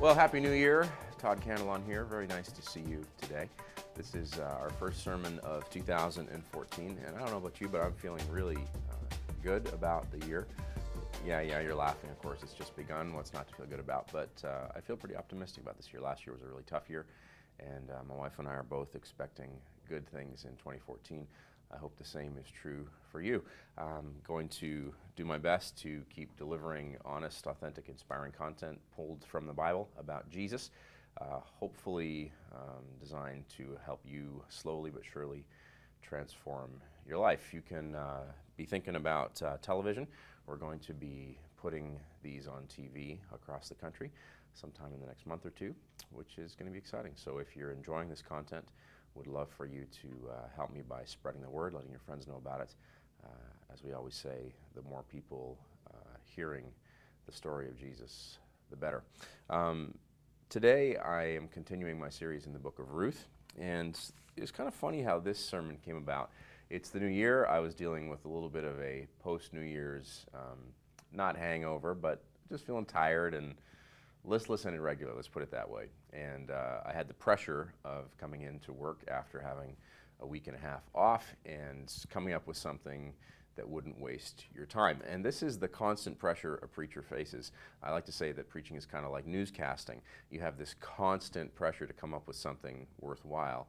Well, Happy New Year. Todd Canelon here. Very nice to see you today. This is our first sermon of 2014, and I don't know about you, but I'm feeling really good about the year. Yeah, you're laughing, of course. It's just begun. What's not to feel good about? But I feel pretty optimistic about this year. Last year was a really tough year, and my wife and I are both expecting good things in 2014. I hope the same is true for you. I'm going to do my best to keep delivering honest, authentic, inspiring content pulled from the Bible about Jesus, hopefully designed to help you slowly but surely transform your life. You can be thinking about television. We're going to be putting these on TV across the country sometime in the next month or two, which is going to be exciting. So if you're enjoying this content, would love for you to help me by spreading the word, letting your friends know about it. As we always say, the more people hearing the story of Jesus, the better. Today I am continuing my series in the book of Ruth, and it's kind of funny how this sermon came about. It's the new year. I was dealing with a little bit of a post-New Year's, not hangover, but just feeling tired and listless and irregular, let's put it that way. And I had the pressure of coming into work after having a week and a half off and coming up with something that wouldn't waste your time. And this is the constant pressure a preacher faces. I like to say that preaching is kind of like newscasting. You have this constant pressure to come up with something worthwhile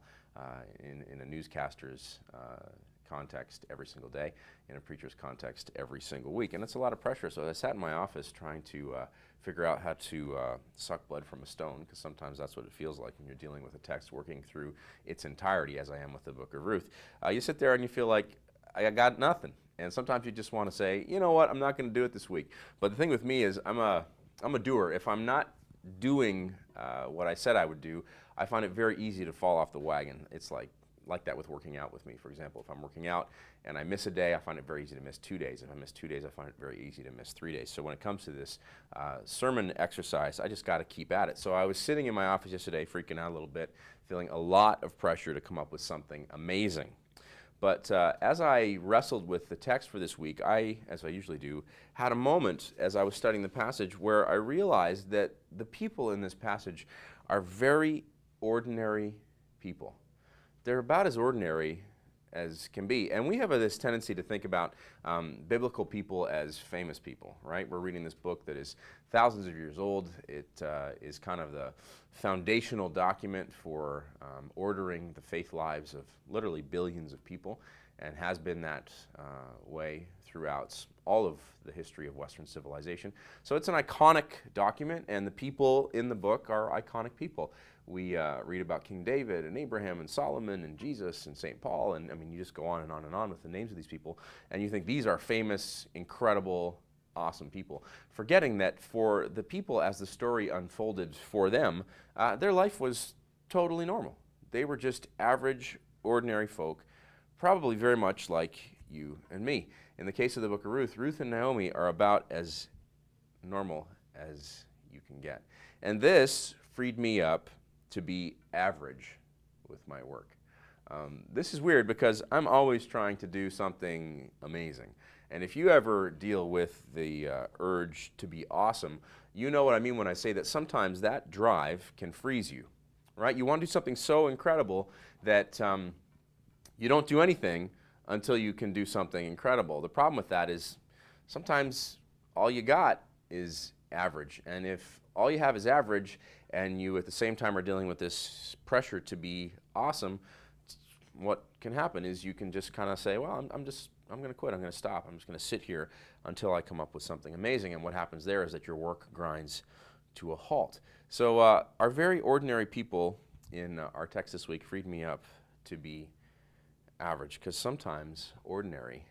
in a newscaster's context every single day, in a preacher's context every single week. And it's a lot of pressure. So I sat in my office trying to figure out how to suck blood from a stone, because sometimes that's what it feels like when you're dealing with a text, working through its entirety, as I am with the book of Ruth. You sit there and you feel like, I got nothing. And sometimes you just want to say, you know what, I'm not going to do it this week. But the thing with me is I'm a doer. If I'm not doing what I said I would do, I find it very easy to fall off the wagon. It's like that with working out with me. For example, if I'm working out and I miss a day, I find it very easy to miss 2 days. If I miss 2 days, I find it very easy to miss 3 days. So when it comes to this sermon exercise, I just got to keep at it. So I was sitting in my office yesterday, freaking out a little bit, feeling a lot of pressure to come up with something amazing. But as I wrestled with the text for this week, as I usually do, had a moment as I was studying the passage where I realized that the people in this passage are very ordinary people. They're about as ordinary as can be. And we have this tendency to think about biblical people as famous people, right? We're reading this book that is thousands of years old. It is kind of the foundational document for ordering the faith lives of literally billions of people, and has been that way throughout all of the history of Western civilization. So it's an iconic document, and the people in the book are iconic people. We read about King David and Abraham and Solomon and Jesus and St. Paul, and I mean, you just go on and on and on with the names of these people, and you think these are famous, incredible, awesome people, forgetting that for the people as the story unfolded for them, their life was totally normal. They were just average, ordinary folk, probably very much like you and me. In the case of the book of Ruth, Ruth and Naomi are about as normal as you can get. And this freed me up to be average with my work. This is weird because I'm always trying to do something amazing. And if you ever deal with the urge to be awesome, you know what I mean when I say that sometimes that drive can freeze you, right? You want to do something so incredible that you don't do anything until you can do something incredible. The problem with that is sometimes all you got is average. And if all you have is average, and you at the same time are dealing with this pressure to be awesome, what can happen is you can just kind of say, well, I'm going to quit, I'm going to stop, I'm just going to sit here until I come up with something amazing. And what happens there is that your work grinds to a halt. So our very ordinary people in our text this week freed me up to be average, because sometimes ordinary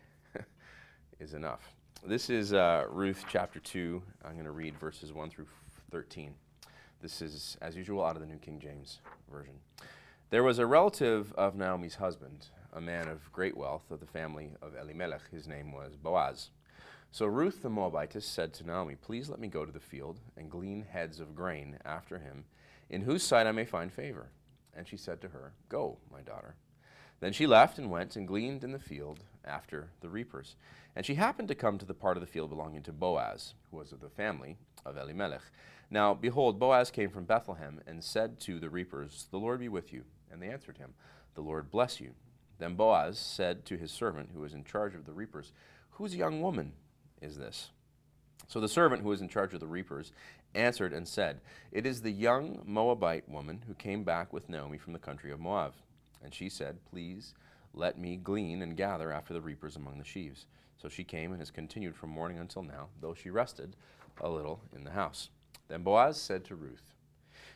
is enough. This is Ruth chapter 2. I'm going to read verses 1 through 13. This is, as usual, out of the New King James Version. There was a relative of Naomi's husband, a man of great wealth of the family of Elimelech. His name was Boaz. So Ruth the Moabitess said to Naomi, "Please let me go to the field and glean heads of grain after him, in whose sight I may find favor." And she said to her, "Go, my daughter." Then she left and went and gleaned in the field after the reapers. And she happened to come to the part of the field belonging to Boaz, who was of the family of Elimelech. Now, behold, Boaz came from Bethlehem and said to the reapers, "The Lord be with you." And they answered him, "The Lord bless you." Then Boaz said to his servant who was in charge of the reapers, "Whose young woman is this?" So the servant who was in charge of the reapers answered and said, "It is the young Moabite woman who came back with Naomi from the country of Moab." And she said, "Please let me glean and gather after the reapers among the sheaves." So she came and has continued from morning until now, though she rested a little in the house. Then Boaz said to Ruth,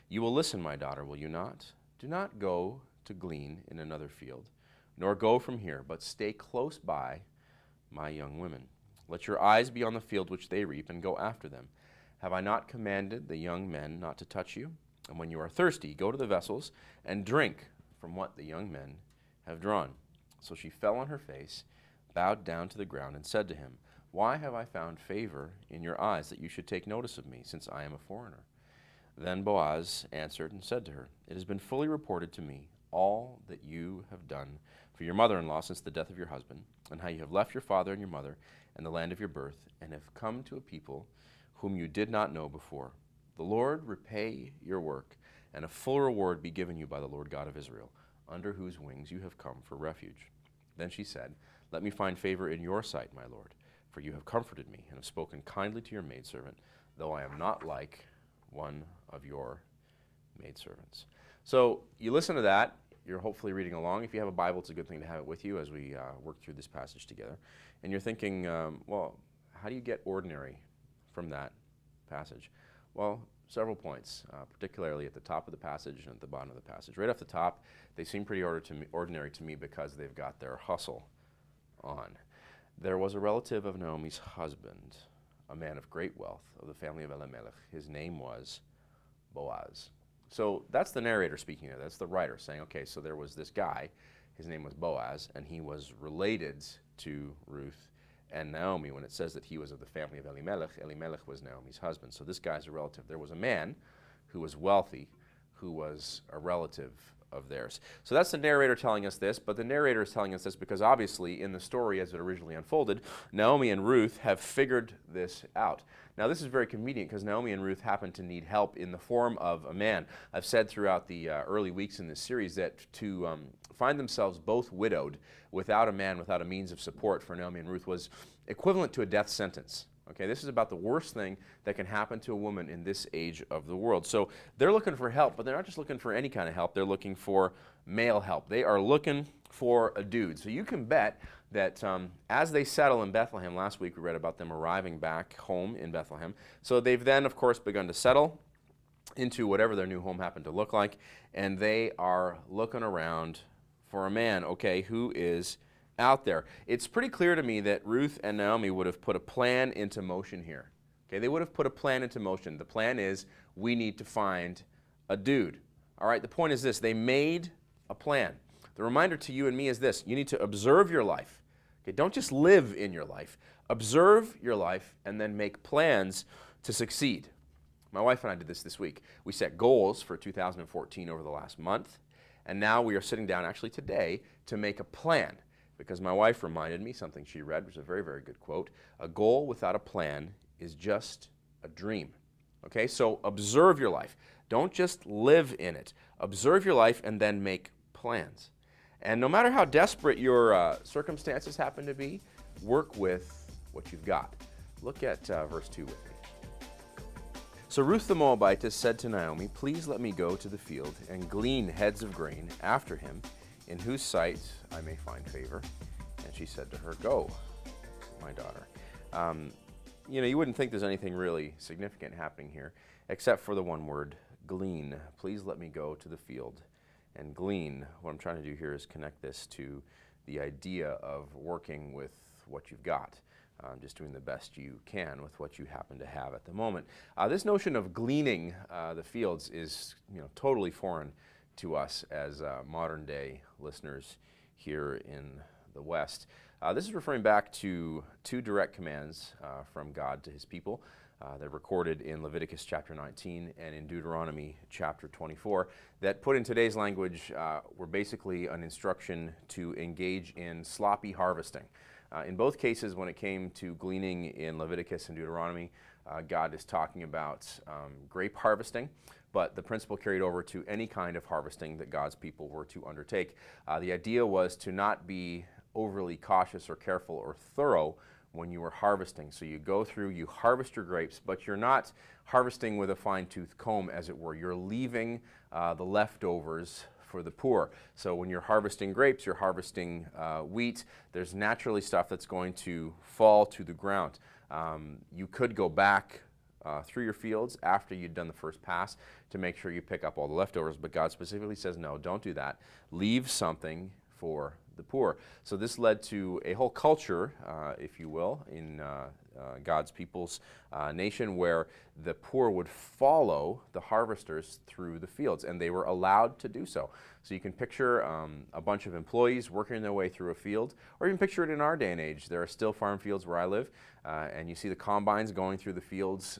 "You will listen, my daughter, will you not? Do not go to glean in another field, nor go from here, but stay close by my young women. Let your eyes be on the field which they reap, and go after them. Have I not commanded the young men not to touch you? And when you are thirsty, go to the vessels and drink from what the young men have drawn." So she fell on her face, bowed down to the ground, and said to him, "Why have I found favor in your eyes, that you should take notice of me, since I am a foreigner?" Then Boaz answered and said to her, "It has been fully reported to me all that you have done for your mother-in-law since the death of your husband, and how you have left your father and your mother and the land of your birth, and have come to a people whom you did not know before. The Lord repay your work, and a full reward be given you by the Lord God of Israel, under whose wings you have come for refuge." Then she said, "Let me find favor in your sight, my Lord, for you have comforted me, and have spoken kindly to your maidservant, though I am not like one of your maidservants." So you listen to that. You're hopefully reading along. If you have a Bible, it's a good thing to have it with you as we work through this passage together. And you're thinking, well, how do you get ordinary from that passage? Well, several points, particularly at the top of the passage and at the bottom of the passage. Right off the top, they seem pretty ordinary to me because they've got their hustle on. There was a relative of Naomi's husband, a man of great wealth, of the family of Elimelech. His name was Boaz. So that's the narrator speaking there. That's the writer saying, okay, so there was this guy, his name was Boaz, and he was related to Ruth and Naomi. When it says that he was of the family of Elimelech, Elimelech was Naomi's husband. So this guy's a relative. There was a man who was wealthy, who was a relative of theirs. So that's the narrator telling us this, but the narrator is telling us this because obviously in the story as it originally unfolded, Naomi and Ruth have figured this out. Now this is very convenient because Naomi and Ruth happen to need help in the form of a man. I've said throughout the early weeks in this series that to find themselves both widowed without a man, without a means of support for Naomi and Ruth was equivalent to a death sentence. Okay, this is about the worst thing that can happen to a woman in this age of the world. So they're looking for help, but they're not just looking for any kind of help. They're looking for male help. They are looking for a dude. So you can bet that as they settle in Bethlehem, last week we read about them arriving back home in Bethlehem. So they've then, of course, begun to settle into whatever their new home happened to look like, and they are looking around for a man, okay, who is out there. It's pretty clear to me that Ruth and Naomi would have put a plan into motion here. Okay, they would have put a plan into motion. The plan is we need to find a dude. All right, the point is this. They made a plan. The reminder to you and me is this. You need to observe your life. Okay, don't just live in your life. Observe your life and then make plans to succeed. My wife and I did this week. We set goals for 2014 over the last month, and now we are sitting down actually today to make a plan. Because my wife reminded me something she read, which was a very, very good quote. A goal without a plan is just a dream. Okay, so observe your life. Don't just live in it. Observe your life and then make plans. And no matter how desperate your circumstances happen to be, work with what you've got. Look at verse 2 with me. So Ruth the Moabitess said to Naomi, "Please let me go to the field and glean heads of grain after him, in whose sight I may find favor." And she said to her, "Go, my daughter." You know, you wouldn't think there's anything really significant happening here, except for the one word, glean. Please let me go to the field and glean. What I'm trying to do here is connect this to the idea of working with what you've got. Just doing the best you can with what you happen to have at the moment. This notion of gleaning the fields is, totally foreign to us as modern day listeners here in the West. This is referring back to two direct commands from God to his people. They're recorded in Leviticus chapter 19 and in Deuteronomy chapter 24 that put in today's language were basically an instruction to engage in sloppy harvesting. In both cases, when it came to gleaning in Leviticus and Deuteronomy, God is talking about grape harvesting, but the principle carried over to any kind of harvesting that God's people were to undertake. The idea was to not be overly cautious or careful or thorough when you were harvesting. So you go through, you harvest your grapes, but you're not harvesting with a fine-tooth comb, as it were. You're leaving the leftovers for the poor. So when you're harvesting grapes, you're harvesting wheat. There's naturally stuff that's going to fall to the ground. You could go back through your fields after you'd done the first pass to make sure you pick up all the leftovers, but God specifically says, no, don't do that. Leave something for the poor. So this led to a whole culture, if you will, in God's people's nation, where the poor would follow the harvesters through the fields, and they were allowed to do so. So you can picture a bunch of employees working their way through a field, or you can picture it in our day and age. There are still farm fields where I live, and you see the combines going through the fields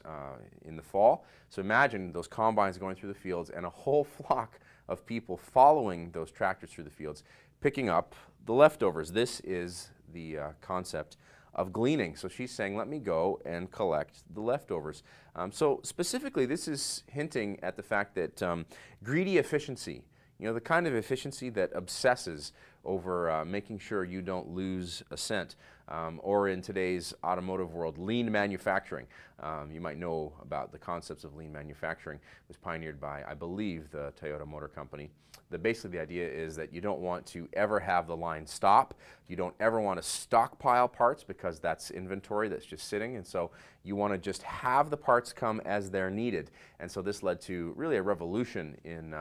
in the fall. So imagine those combines going through the fields and a whole flock of people following those tractors through the fields, picking up the leftovers. This is the concept of gleaning. So she's saying, let me go and collect the leftovers. So specifically, this is hinting at the fact that greedy efficiency, you know, the kind of efficiency that obsesses over making sure you don't lose a cent, or in today's automotive world, lean manufacturing. You might know about the concepts of lean manufacturing. It was pioneered by, I believe, the Toyota Motor Company. Basically the idea is that you don't want to ever have the line stop. You don't ever want to stockpile parts, because that's inventory that's just sitting, and so you want to just have the parts come as they're needed. And so this led to really a revolution in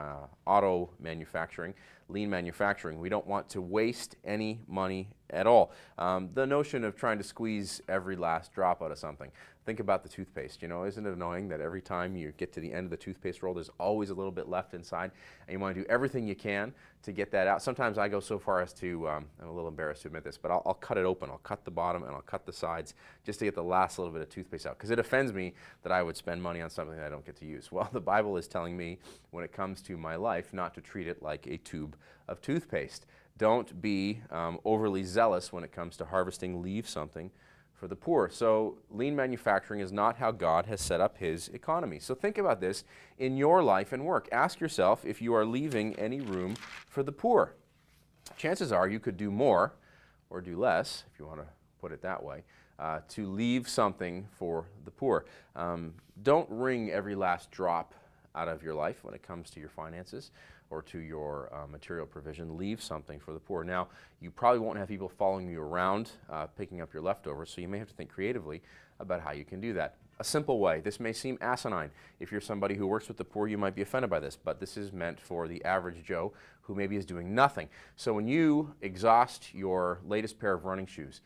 auto manufacturing, lean manufacturing. We don't want to waste any money at all. The notion of trying to squeeze every last drop out of something. Think about the toothpaste. You know, isn't it annoying that every time you get to the end of the toothpaste roll, there's always a little bit left inside, and you want to do everything you can to get that out. Sometimes I go so far as to, I'm a little embarrassed to admit this, but I'll cut it open. I'll cut the bottom and I'll cut the sides just to get the last little bit of toothpaste out, because it offends me that I would spend money on something that I don't get to use. Well, the Bible is telling me, when it comes to my life, not to treat it like a tube of toothpaste. Don't be overly zealous when it comes to harvesting. Leave something for the poor. So lean manufacturing is not how God has set up his economy. So think about this in your life and work. Ask yourself if you are leaving any room for the poor. Chances are you could do more or do less, if you want to put it that way, to leave something for the poor. Don't wring every last drop out of your life when it comes to your finances or to your material provision. Leave something for the poor. Now, you probably won't have people following you around picking up your leftovers, so you may have to think creatively about how you can do that. A simple way. This may seem asinine. If you're somebody who works with the poor, you might be offended by this, but this is meant for the average Joe who maybe is doing nothing. So when you exhaust your latest pair of running shoes,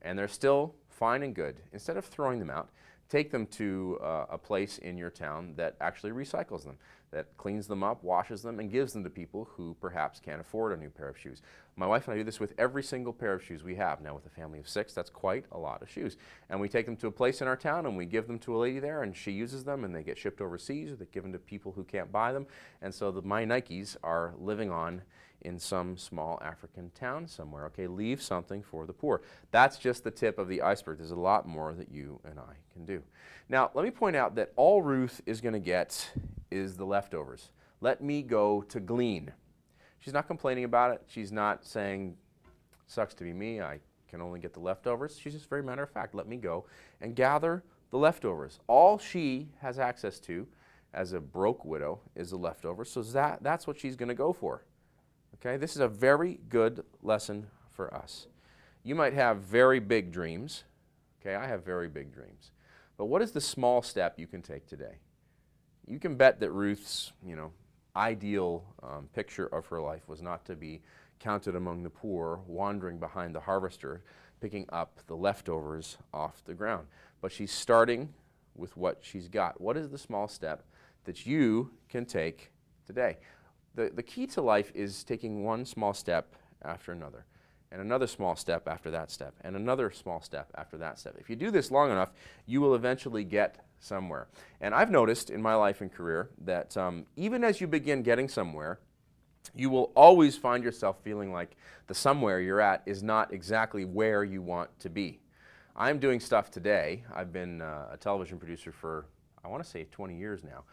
and they're still fine and good, instead of throwing them out, take them to a place in your town that actually recycles them, that cleans them up, washes them, and gives them to people who perhaps can't afford a new pair of shoes. My wife and I do this with every single pair of shoes we have. Now, with a family of 6, that's quite a lot of shoes. And we take them to a place in our town, and we give them to a lady there, and she uses them, and they get shipped overseas, or they give them to people who can't buy them. And so my Nikes are living on in some small African town somewhere. Okay, leave something for the poor. That's just the tip of the iceberg. There's a lot more that you and I can do. Now, let me point out that all Ruth is going to get is the leftovers. Let me go to glean. She's not complaining about it. She's not saying, sucks to be me, I can only get the leftovers. She's just very matter of fact, let me go and gather the leftovers. All she has access to as a broke widow is the leftovers, so that's what she's going to go for. Okay, this is a very good lesson for us. You might have very big dreams. Okay, I have very big dreams. But what is the small step you can take today? You can bet that Ruth's, ideal picture of her life was not to be counted among the poor, wandering behind the harvester, picking up the leftovers off the ground. But she's starting with what she's got. What is the small step that you can take today? The key to life is taking one small step after another, and another small step after that step, and another small step after that step. If you do this long enough, you will eventually get somewhere. And I've noticed in my life and career that even as you begin getting somewhere, you will always find yourself feeling like the somewhere you're at is not exactly where you want to be. I'm doing stuff today. I've been a television producer for, I want to say 20 years now,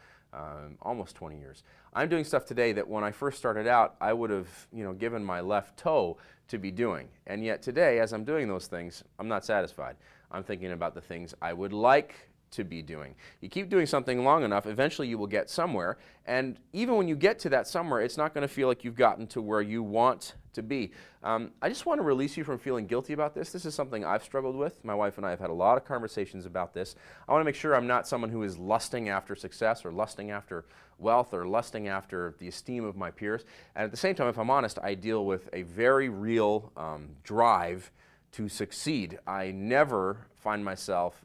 almost 20 years. I'm doing stuff today that when I first started out, I would have, given my left toe to be doing. And yet today, as I'm doing those things, I'm not satisfied. I'm thinking about the things I would like to be doing. You keep doing something long enough, eventually you will get somewhere, and even when you get to that somewhere, it's not going to feel like you've gotten to where you want to be. I just want to release you from feeling guilty about this. This is something I've struggled with. My wife and I have had a lot of conversations about this. I want to make sure I'm not someone who is lusting after success or lusting after wealth or lusting after the esteem of my peers. And at the same time, if I'm honest, I deal with a very real drive to succeed. I never find myself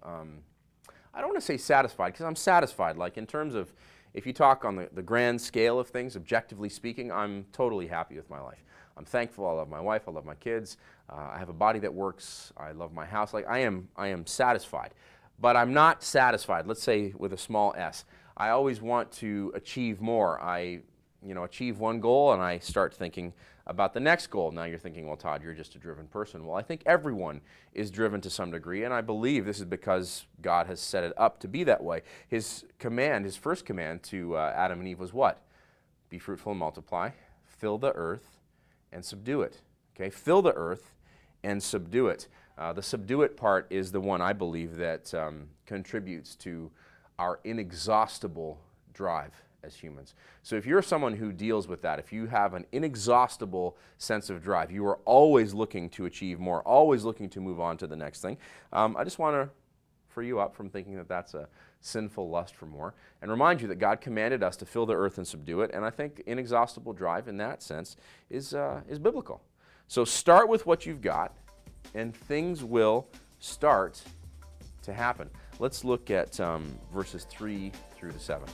I don't want to say satisfied, because I'm satisfied. Like in terms of, if you talk on the grand scale of things, objectively speaking, I'm totally happy with my life. I'm thankful. I love my wife. I love my kids. I have a body that works. I love my house. Like I am satisfied. But I'm not satisfied, let's say with a small s. I always want to achieve more. I achieve one goal and I start thinking about the next goal. Now you're thinking, well, Todd, you're just a driven person. Well, I think everyone is driven to some degree, and I believe this is because God has set it up to be that way. His command, his first command to Adam and Eve was what? Be fruitful and multiply, fill the earth and subdue it. Okay, fill the earth and subdue it. The subdue it part is the one I believe that contributes to our inexhaustible drive as humans. So if you're someone who deals with that, if you have an inexhaustible sense of drive, you are always looking to achieve more, always looking to move on to the next thing, I just want to free you up from thinking that that's a sinful lust for more and remind you that God commanded us to fill the earth and subdue it, and I think inexhaustible drive in that sense is biblical. So start with what you've got and things will start to happen. Let's look at verses 3 through to 7.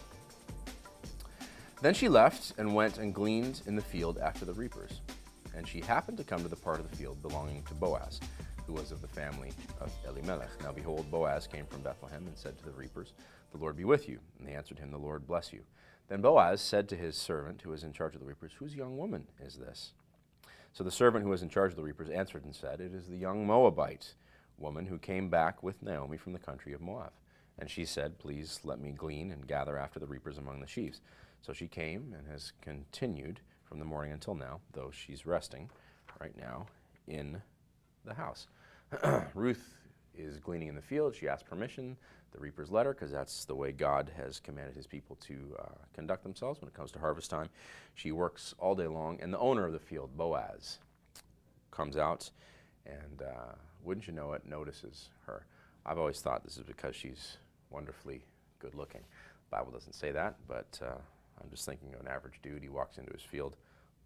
Then she left and went and gleaned in the field after the reapers. And she happened to come to the part of the field belonging to Boaz, who was of the family of Elimelech. Now behold, Boaz came from Bethlehem and said to the reapers, "The Lord be with you." And they answered him, "The Lord bless you." Then Boaz said to his servant, who was in charge of the reapers, "Whose young woman is this?" So the servant who was in charge of the reapers answered and said, "It is the young Moabite woman who came back with Naomi from the country of Moab." And she said, "Please let me glean and gather after the reapers among the sheaves." So she came and has continued from the morning until now, though she's resting right now in the house. Ruth is gleaning in the field. She asked permission. The reapers let her, because that's the way God has commanded his people to conduct themselves when it comes to harvest time. She works all day long, and the owner of the field, Boaz, comes out and, wouldn't you know it, notices her. I've always thought this is because she's wonderfully good looking. The Bible doesn't say that, but I'm just thinking of an average dude. He walks into his field,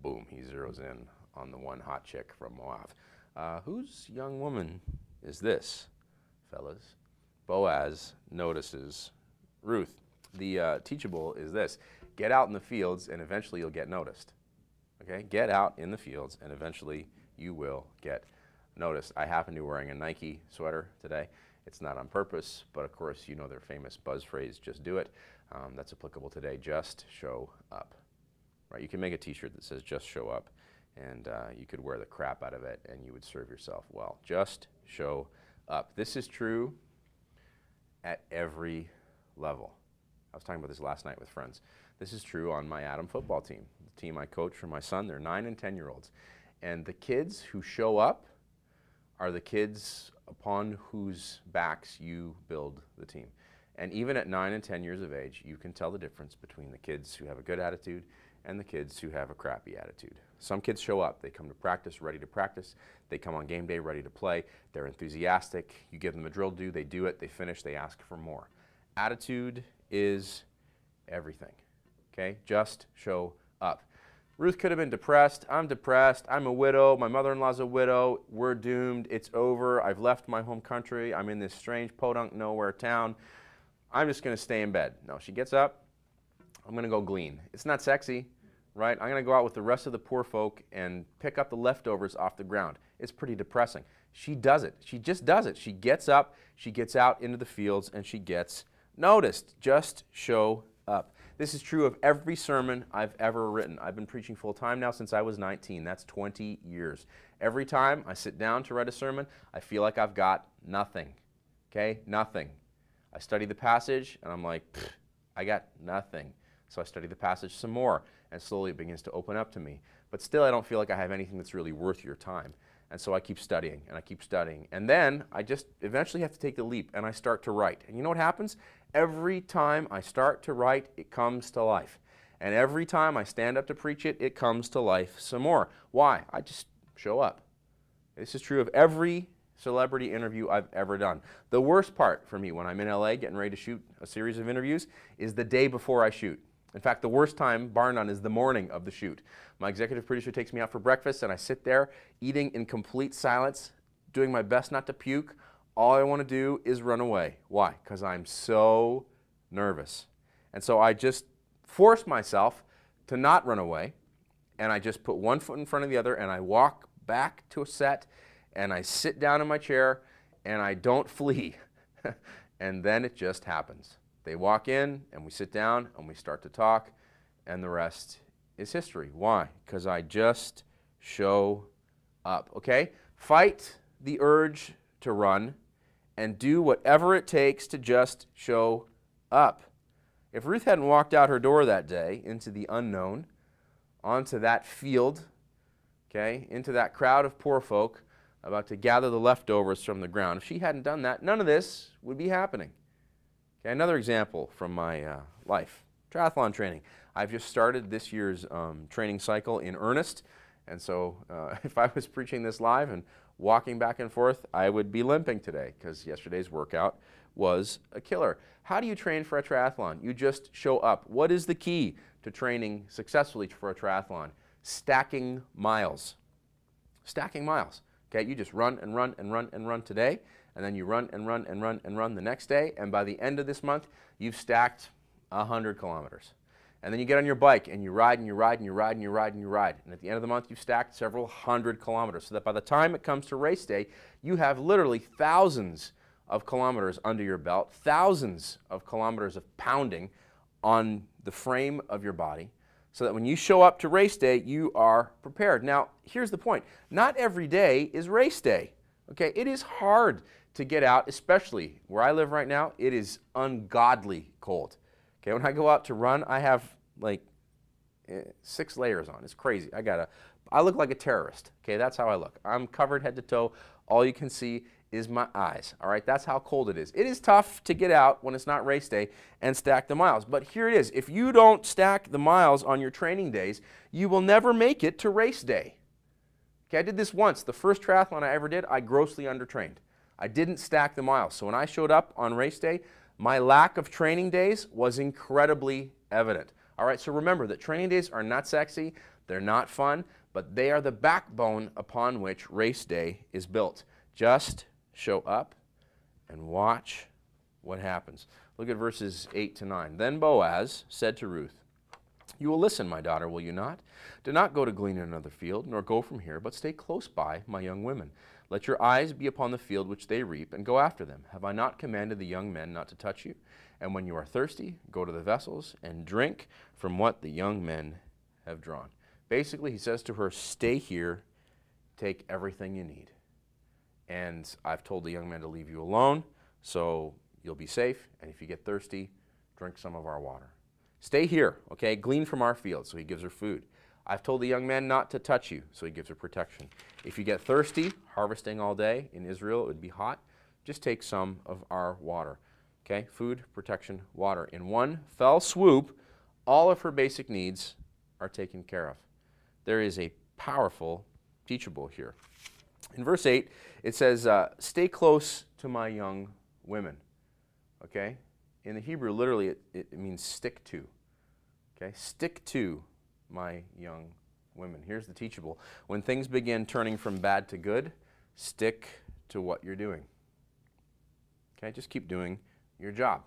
boom, he zeroes in on the one hot chick from Moab. Whose young woman is this, fellas? Boaz notices Ruth. The teachable is this: get out in the fields and eventually you'll get noticed. Okay, get out in the fields and eventually you will get noticed. I happen to be wearing a Nike sweater today. It's not on purpose, but of course you know their famous buzz phrase, "Just do it." That's applicable today. Just show up. Right? You can make a t-shirt that says "Just show up," and you could wear the crap out of it and you would serve yourself well. Just show up. This is true at every level. I was talking about this last night with friends. This is true on my Adam football team, the team I coach for my son. They're 9 and 10-year-olds. And the kids who show up are the kids upon whose backs you build the team. And even at 9 and 10 years of age, you can tell the difference between the kids who have a good attitude and the kids who have a crappy attitude. Some kids show up. They come to practice ready to practice. They come on game day ready to play. They're enthusiastic. You give them a drill to do. They do it. They finish. They ask for more. Attitude is everything. Okay? Just show up. Ruth could have been depressed. I'm depressed. I'm a widow. My mother-in-law's a widow. We're doomed. It's over. I've left my home country. I'm in this strange podunk nowhere town. I'm just going to stay in bed. No, she gets up. I'm going to go glean. It's not sexy, right? I'm going to go out with the rest of the poor folk and pick up the leftovers off the ground. It's pretty depressing. She does it. She just does it. She gets up, she gets out into the fields, and she gets noticed. Just show up. This is true of every sermon I've ever written. I've been preaching full-time now since I was 19. That's 20 years. Every time I sit down to write a sermon, I feel like I've got nothing. Okay? Nothing. I study the passage, and I'm like, I got nothing. So I study the passage some more, and slowly it begins to open up to me. But still, I don't feel like I have anything that's really worth your time. And so I keep studying, and I keep studying. And then I just eventually have to take the leap, and I start to write. And you know what happens? Every time I start to write, it comes to life. And every time I stand up to preach it, it comes to life some more. Why? I just show up. This is true of every celebrity interview I've ever done. The worst part for me when I'm in LA getting ready to shoot a series of interviews is the day before I shoot. In fact, the worst time, bar none, is the morning of the shoot. My executive producer takes me out for breakfast, and I sit there eating in complete silence, doing my best not to puke. All I want to do is run away. Why? Because I'm so nervous. And so I just force myself to not run away, and I just put one foot in front of the other, and I walk back to a set, and I sit down in my chair, and I don't flee. And then it just happens. They walk in, and we sit down, and we start to talk, and the rest is history. Why? Because I just show up, okay? Fight the urge to run, and do whatever it takes to just show up. If Ruth hadn't walked out her door that day into the unknown, onto that field, okay, into that crowd of poor folk about to gather the leftovers from the ground, if she hadn't done that, none of this would be happening. Okay, another example from my life, triathlon training. I've just started this year's training cycle in earnest, and so if I was preaching this live and walking back and forth, I would be limping today because yesterday's workout was a killer. How do you train for a triathlon? You just show up. What is the key to training successfully for a triathlon? Stacking miles. Stacking miles. Okay, you just run and run and run and run today, and then you run and run and run and run the next day, and by the end of this month, you've stacked 100 kilometers. And then you get on your bike, and you ride, and you ride, and you ride, and you ride, and you ride. And at the end of the month, you've stacked several hundred kilometers, so that by the time it comes to race day, you have literally thousands of kilometers under your belt, thousands of kilometers of pounding on the frame of your body, so that when you show up to race day, you are prepared. Now, here's the point. Not every day is race day. Okay, it is hard to get out, especially where I live right now. It is ungodly cold. Okay, when I go out to run, I have like 6 layers on. It's crazy. I look like a terrorist. Okay, that's how I look. I'm covered head to toe. All you can see is my eyes. All right, that's how cold it is. It is tough to get out when it's not race day and stack the miles. But here it is. If you don't stack the miles on your training days, you will never make it to race day. Okay, I did this once. The first triathlon I ever did, I grossly undertrained. I didn't stack the miles. So when I showed up on race day, my lack of training days was incredibly evident. All right, so remember that training days are not sexy, they're not fun, but they are the backbone upon which race day is built. Just show up and watch what happens. Look at verses 8 to 9. Then Boaz said to Ruth, "You will listen, my daughter, will you not? Do not go to glean in another field, nor go from here, but stay close by my young women. Let your eyes be upon the field which they reap, and go after them. Have I not commanded the young men not to touch you? And when you are thirsty, go to the vessels and drink from what the young men have drawn." Basically, he says to her, stay here, take everything you need. And I've told the young men to leave you alone, so you'll be safe, and if you get thirsty, drink some of our water. Stay here, okay? Glean from our field, so he gives her food. I've told the young men not to touch you, so he gives her protection. If you get thirsty, harvesting all day, in Israel it would be hot, just take some of our water. Okay? Food, protection, water. In one fell swoop, all of her basic needs are taken care of. There is a powerful teachable here. In verse 8, it says, stay close to my young women. Okay? In the Hebrew, literally, it means stick to. Okay? Stick to my young women. Here's the teachable. When things begin turning from bad to good, stick to what you're doing. Okay? Just keep doing your job.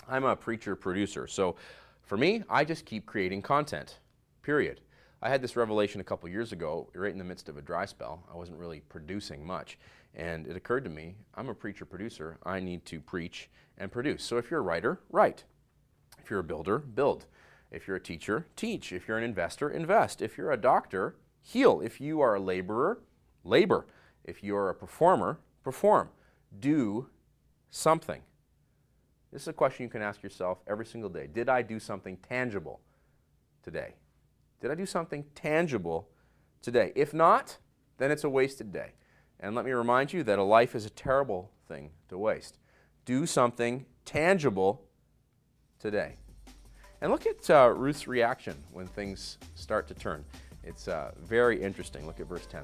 I'm a preacher-producer, so for me, I just keep creating content, period. I had this revelation a couple years ago, right in the midst of a dry spell. I wasn't really producing much, and it occurred to me, I'm a preacher-producer. I need to preach and produce. So if you're a writer, write. If you're a builder, build. If you're a teacher, teach. If you're an investor, invest. If you're a doctor, heal. If you are a laborer, labor. If you're a performer, perform. Do something. This is a question you can ask yourself every single day. Did I do something tangible today? Did I do something tangible today? If not, then it's a wasted day. And let me remind you that a life is a terrible thing to waste. Do something tangible today. And look at Ruth's reaction when things start to turn. It's very interesting. Look at verse 10.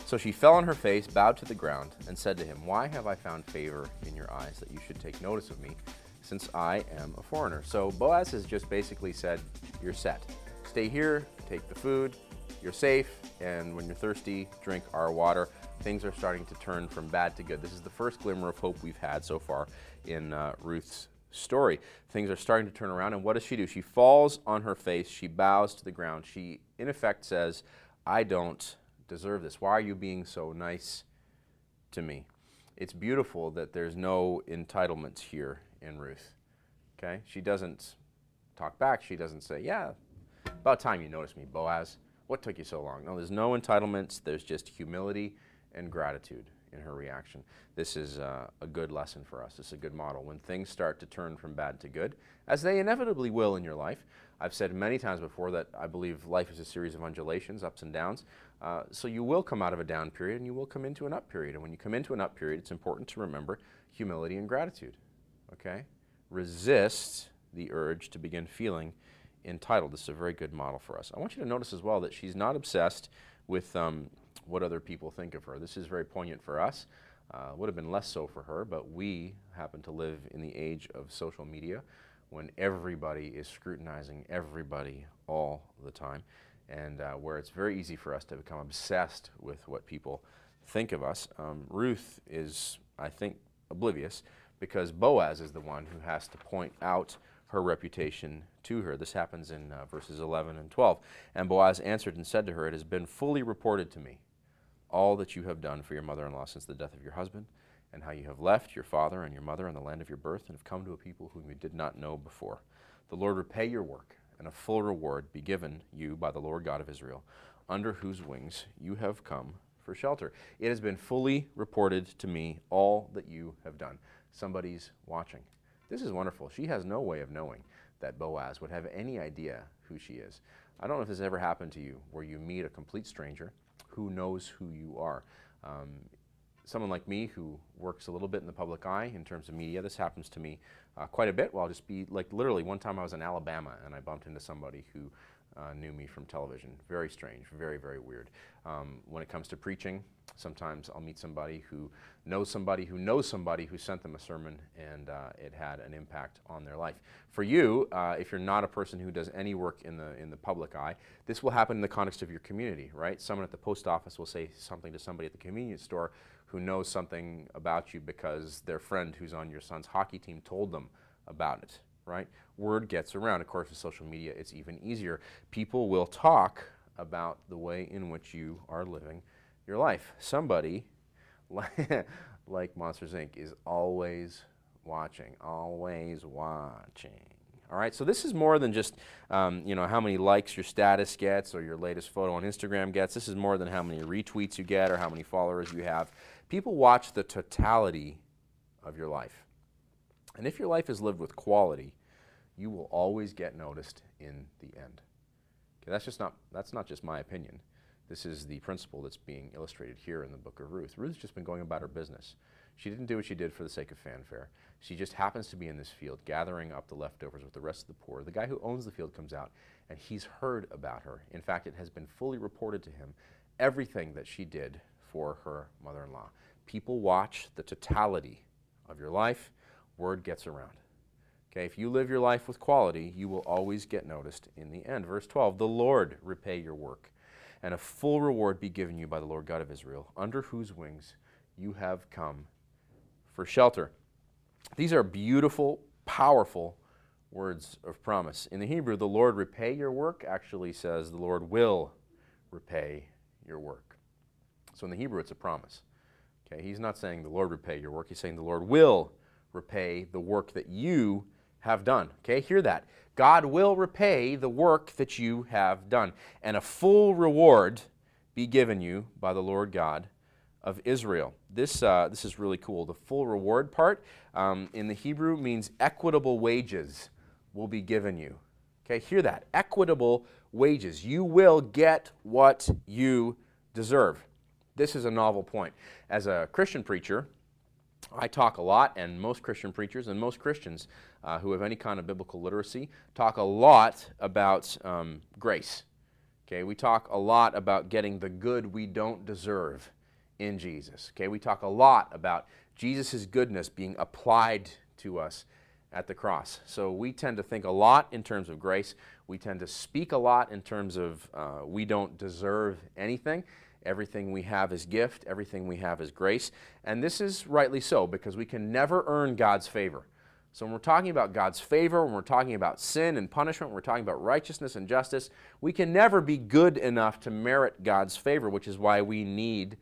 So she fell on her face, bowed to the ground, and said to him, "Why have I found favor in your eyes that you should take notice of me, since I am a foreigner?" So Boaz has just basically said, you're set. Stay here, take the food, you're safe, and when you're thirsty, drink our water. Things are starting to turn from bad to good. This is the first glimmer of hope we've had so far in Ruth's story. Things are starting to turn around, and what does she do? She falls on her face, she bows to the ground. She, in effect, says, I don't deserve this. Why are you being so nice to me? It's beautiful that there's no entitlements here in Ruth. Okay? She doesn't talk back. She doesn't say, yeah, about time you noticed me, Boaz. What took you so long? No, there's no entitlements. There's just humility and gratitude in her reaction. This is a good lesson for us. This is a good model. When things start to turn from bad to good, as they inevitably will in your life, I've said many times before that I believe life is a series of undulations, ups and downs. So you will come out of a down period and you will come into an up period. And when you come into an up period, it's important to remember humility and gratitude. Okay? Resist the urge to begin feeling entitled. This is a very good model for us. I want you to notice as well that she's not obsessed with what other people think of her. This is very poignant for us. Would have been less so for her, but we happen to live in the age of social media when everybody is scrutinizing everybody all the time, and where it's very easy for us to become obsessed with what people think of us. Ruth is, I think, oblivious because Boaz is the one who has to point out her reputation to her. This happens in verses 11 and 12. And Boaz answered and said to her, "It has been fully reported to me, all that you have done for your mother-in-law since the death of your husband, and how you have left your father and your mother and the land of your birth, and have come to a people whom you did not know before. The Lord repay your work, and a full reward be given you by the Lord God of Israel, under whose wings you have come for shelter. It has been fully reported to me, all that you have done." Somebody's watching. This is wonderful. She has no way of knowing that Boaz would have any idea who she is. I don't know if this has ever happened to you, where you meet a complete stranger who knows who you are. Someone like me who works a little bit in the public eye in terms of media, this happens to me quite a bit. Well, I'll just be like, literally, one time I was in Alabama and I bumped into somebody who knew me from television. Very strange, very, very weird. When it comes to preaching, sometimes I'll meet somebody who knows somebody who knows somebody who sent them a sermon, and it had an impact on their life. For you, if you're not a person who does any work in the public eye, this will happen in the context of your community, right? Someone at the post office will say something to somebody at the convenience store who knows something about you because their friend who's on your son's hockey team told them about it, right? Word gets around. Of course, with social media, it's even easier. People will talk about the way in which you are living your life. Somebody, like Monsters, Inc., is always watching, always watching. All right, so this is more than just you know, how many likes your status gets or your latest photo on Instagram gets. This is more than how many retweets you get or how many followers you have. People watch the totality of your life. And if your life is lived with quality, you will always get noticed in the end. Okay, that's not just my opinion. This is the principle that's being illustrated here in the book of Ruth. Ruth's just been going about her business. She didn't do what she did for the sake of fanfare. She just happens to be in this field gathering up the leftovers with the rest of the poor. The guy who owns the field comes out and he's heard about her. In fact, it has been fully reported to him everything that she did for her mother-in-law. People watch the totality of your life. Word gets around. Okay, if you live your life with quality, you will always get noticed in the end. Verse 12, "The Lord repay your work, and a full reward be given you by the Lord God of Israel, under whose wings you have come for shelter." These are beautiful, powerful words of promise. In the Hebrew, "the Lord repay your work" actually says the Lord will repay your work. So in the Hebrew, it's a promise. Okay, he's not saying the Lord repay your work. He's saying the Lord will repay the work that you have done. Okay, hear that. God will repay the work that you have done, and a full reward be given you by the Lord God of Israel. This is really cool. The full reward part in the Hebrew means equitable wages will be given you. Okay, hear that. Equitable wages. You will get what you deserve. This is a novel point. As a Christian preacher, I talk a lot, and most Christian preachers and most Christians who have any kind of biblical literacy talk a lot about grace. Okay, we talk a lot about getting the good we don't deserve in Jesus. Okay, we talk a lot about Jesus' goodness being applied to us at the cross. So we tend to think a lot in terms of grace. We tend to speak a lot in terms of we don't deserve anything. Everything we have is gift. Everything we have is grace. And this is rightly so, because we can never earn God's favor. So when we're talking about God's favor, when we're talking about sin and punishment, when we're talking about righteousness and justice, we can never be good enough to merit God's favor, which is why we need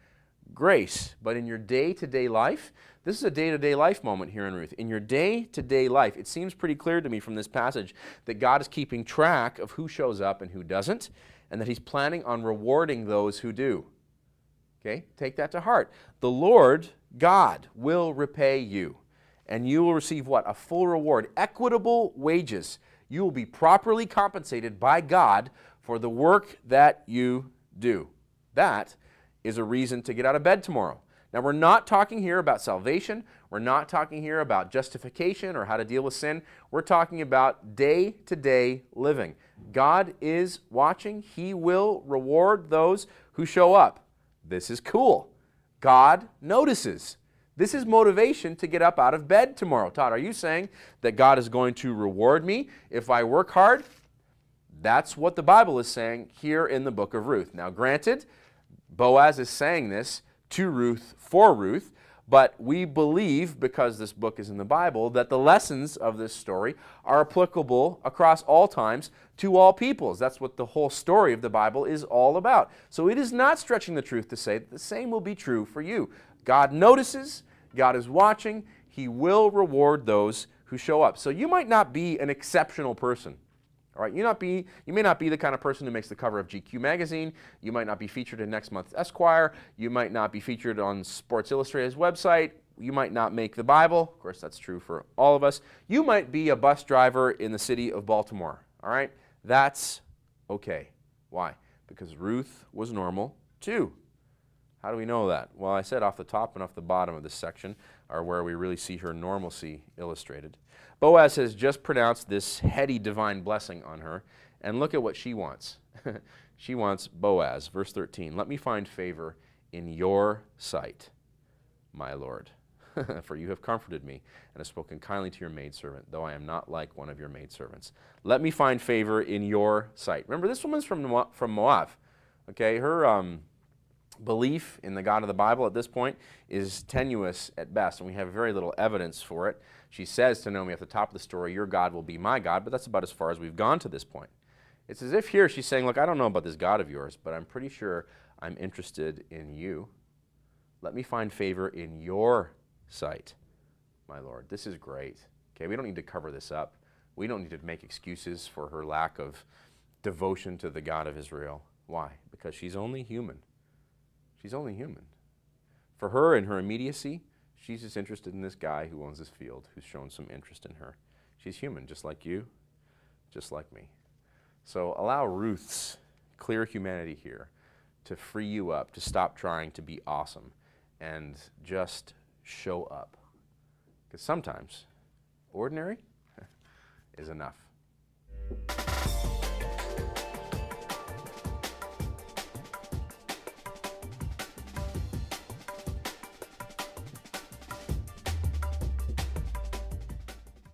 grace. But in your day-to-day life, this is a day-to-day life moment here in Ruth. In your day-to-day life, it seems pretty clear to me from this passage that God is keeping track of who shows up and who doesn't, and that He's planning on rewarding those who do. Okay, take that to heart. The Lord God will repay you, and you will receive what? A full reward, equitable wages. You will be properly compensated by God for the work that you do. That is a reason to get out of bed tomorrow. Now, we're not talking here about salvation. We're not talking here about justification or how to deal with sin. We're talking about day-to-day living. God is watching. He will reward those who show up. This is cool. God notices. This is motivation to get up out of bed tomorrow. Todd, are you saying that God is going to reward me if I work hard? That's what the Bible is saying here in the book of Ruth. Now, granted, Boaz is saying this to Ruth for Ruth, but we believe, because this book is in the Bible, that the lessons of this story are applicable across all times to all peoples. That's what the whole story of the Bible is all about. So it is not stretching the truth to say that the same will be true for you. God notices, God is watching, He will reward those who show up. So you might not be an exceptional person. All right, you may not be the kind of person who makes the cover of GQ magazine. You might not be featured in next month's Esquire. You might not be featured on Sports Illustrated's website. You might not make the Bible. Of course, that's true for all of us. You might be a bus driver in the city of Baltimore. All right, that's okay. Why? Because Ruth was normal too. How do we know that? Well, I said off the top and off the bottom of this section are where we really see her normalcy illustrated. Boaz has just pronounced this heady divine blessing on her, and look at what she wants. She wants Boaz, verse 13, "Let me find favor in your sight, my Lord, for you have comforted me and have spoken kindly to your maidservant, though I am not like one of your maidservants. Let me find favor in your sight." Remember, this woman's from Moab. Okay, her belief in the God of the Bible at this point is tenuous at best, and we have very little evidence for it. She says to Naomi at the top of the story, "Your God will be my God," but that's about as far as we've gone to this point. It's as if here she's saying, look, I don't know about this God of yours, but I'm pretty sure I'm interested in you. Let me find favor in your sight, my Lord. This is great. Okay, we don't need to cover this up. We don't need to make excuses for her lack of devotion to the God of Israel. Why? Because she's only human. She's only human. For her, in her immediacy, she's just interested in this guy who owns this field, who's shown some interest in her. She's human, just like you, just like me. So allow Ruth's clear humanity here to free you up, to stop trying to be awesome, and just show up. Because sometimes, ordinary is enough.